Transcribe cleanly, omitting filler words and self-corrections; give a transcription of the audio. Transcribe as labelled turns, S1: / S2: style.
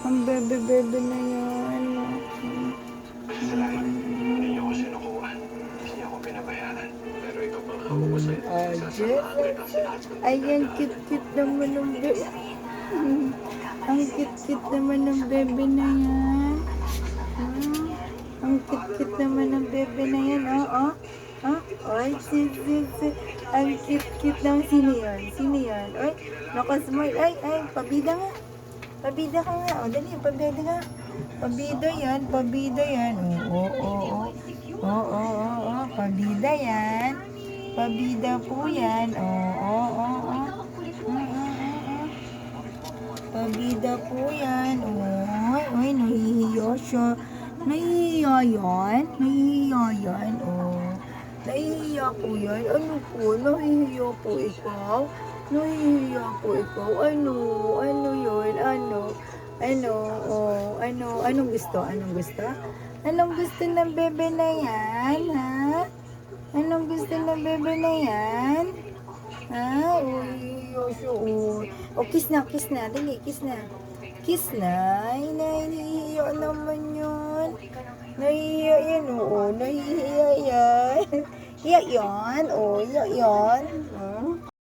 S1: Ang bebe-bebe na yan.
S2: Kasi sa langit, hindi niyo ako sinukuha. Hindi niyo ako pinabayaan. Pero ikaw pang hawak ko sa'yo.
S1: Aje.
S2: Sasamahan kita sa lahat ng
S1: Ayan,
S2: pinagdadaanan.
S1: cute-cute naman ng bebe. Ang cute-cute naman ng bebe na yan. Ang cute-cute naman ng bebe na yan. Ay, ang cute-cute ng sino yan? Sino yan? Ay, nakasmile. Ay, pabida nga. Pabida ka nga. O, dali, pabida ka. Pabida yan, pabida yan. Oo. Pabida yan. Pabida po yan. Oo. Pabida po yan. Uy, nahihiya siya. Nahihiya yan. Nahihiya po yan. Ano po? Nahihiya po ikaw? Nahihiya po ikaw? Ano yun? Anong gusto? Anong gusto ng bebe na yan, ha? Anong gusto ng bebe na yan? Ha? Uy, o, kiss na. Dali, kiss na. Kiss na. Ay, nahihiya naman yun. Nahihiya yan, oo. Nahihiya yan. Hiya yan.